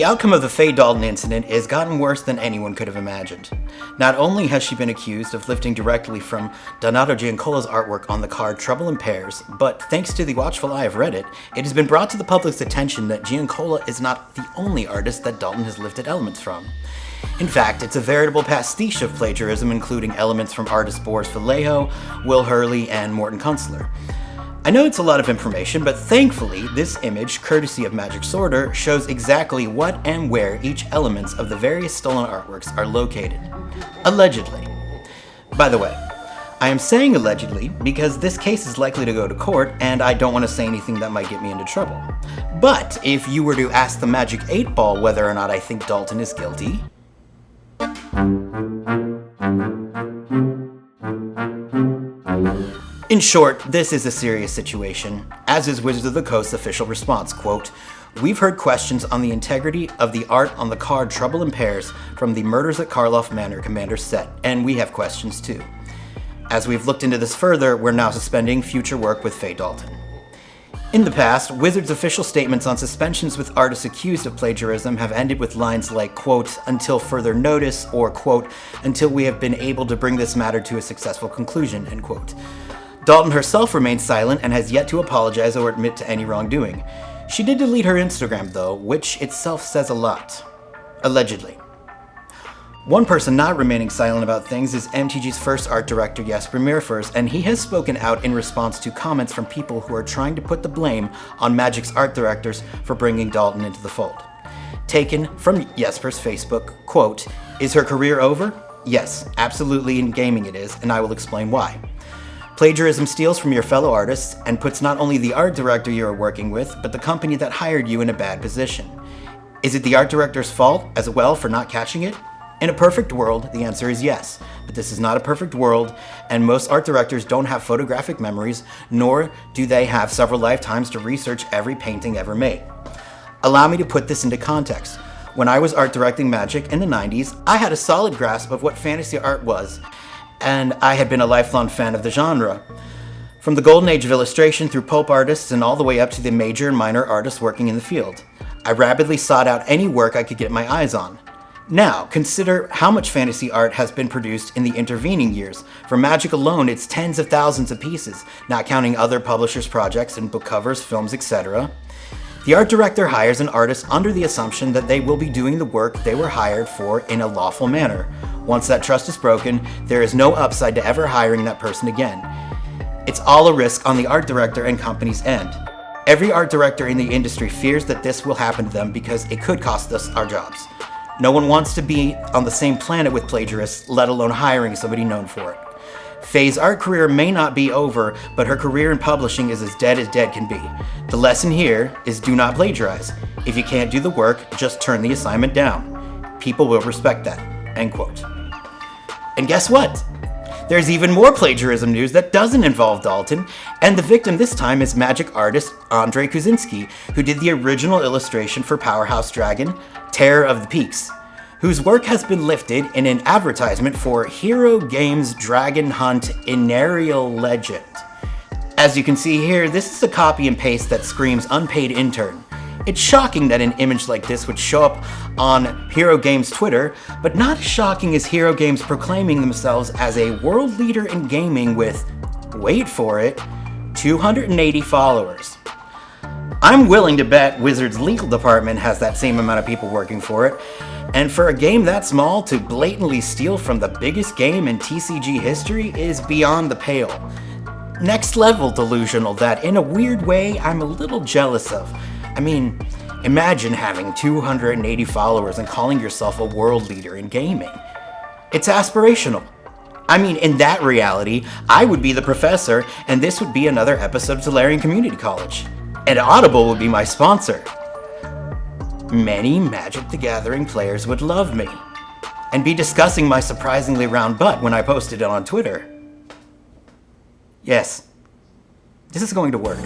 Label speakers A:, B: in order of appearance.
A: The outcome of the Fay Dalton incident has gotten worse than anyone could have imagined. Not only has she been accused of lifting directly from Donato Giancola's artwork on the card Trouble in Pairs, but thanks to the watchful eye of Reddit, it has been brought to the public's attention that Giancola is not the only artist that Dalton has lifted elements from. In fact, it's a veritable pastiche of plagiarism, including elements from artists Boris Vallejo, Will Hurley, and Morten Kunstler. I know it's a lot of information, but thankfully, this image, courtesy of Magic Sorter, shows exactly what and where each elements of the various stolen artworks are located. Allegedly. By the way, I am saying allegedly because this case is likely to go to court, and I don't want to say anything that might get me into trouble. But if you were to ask the Magic 8 Ball whether or not I think Dalton is guilty... In short, this is a serious situation, as is Wizards of the Coast's official response, quote, "We've heard questions on the integrity of the art on the card Trouble in Pairs from the Murders at Karloff Manor Commander set, and we have questions too. As we've looked into this further, we're now suspending future work with Fay Dalton." In the past, Wizards' official statements on suspensions with artists accused of plagiarism have ended with lines like, quote, "until further notice," or, quote, "until we have been able to bring this matter to a successful conclusion," end quote. Dalton herself remains silent and has yet to apologize or admit to any wrongdoing. She did delete her Instagram, though, which itself says a lot. Allegedly. One person not remaining silent about things is MTG's first art director, Jesper Mirfors, and he has spoken out in response to comments from people who are trying to put the blame on Magic's art directors for bringing Dalton into the fold. Taken from Jesper's Facebook, quote, "Is her career over? Yes, absolutely in gaming it is, and I will explain why. Plagiarism steals from your fellow artists and puts not only the art director you are working with, but the company that hired you in a bad position. Is it the art director's fault as well for not catching it? In a perfect world, the answer is yes, but this is not a perfect world, and most art directors don't have photographic memories, nor do they have several lifetimes to research every painting ever made. Allow me to put this into context. When I was art directing Magic in the 90s, I had a solid grasp of what fantasy art was, and I had been a lifelong fan of the genre. From the golden age of illustration through pulp artists and all the way up to the major and minor artists working in the field. I rapidly sought out any work I could get my eyes on. Now, consider how much fantasy art has been produced in the intervening years. For Magic alone, it's tens of thousands of pieces, not counting other publishers' projects and book covers, films, etc. The art director hires an artist under the assumption that they will be doing the work they were hired for in a lawful manner. Once that trust is broken, there is no upside to ever hiring that person again. It's all a risk on the art director and company's end. Every art director in the industry fears that this will happen to them because it could cost us our jobs. No one wants to be on the same planet with plagiarists, let alone hiring somebody known for it. Fay's art career may not be over, but her career in publishing is as dead can be. The lesson here is do not plagiarize. If you can't do the work, just turn the assignment down. People will respect that." End quote. And guess what? There's even more plagiarism news that doesn't involve Dalton, and the victim this time is Magic artist Andrzej Kuczynski, who did the original illustration for Powerhouse Dragon, Terror of the Peaks, whose work has been lifted in an advertisement for Hero Games Dragon Hunt Inarial Legend. As you can see here, this is a copy and paste that screams unpaid intern. It's shocking that an image like this would show up on Hero Games Twitter, but not as shocking as Hero Games proclaiming themselves as a world leader in gaming with, wait for it, 280 followers. I'm willing to bet Wizards' legal department has that same amount of people working for it, and for a game that small to blatantly steal from the biggest game in TCG history is beyond the pale. Next level delusional that, in a weird way, I'm a little jealous of. I mean, imagine having 280 followers and calling yourself a world leader in gaming. It's aspirational. I mean, in that reality, I would be the professor, and this would be another episode of Tolarian Community College. And Audible would be my sponsor. Many Magic the Gathering players would love me, and be discussing my surprisingly round butt when I posted it on Twitter. Yes, this is going to work.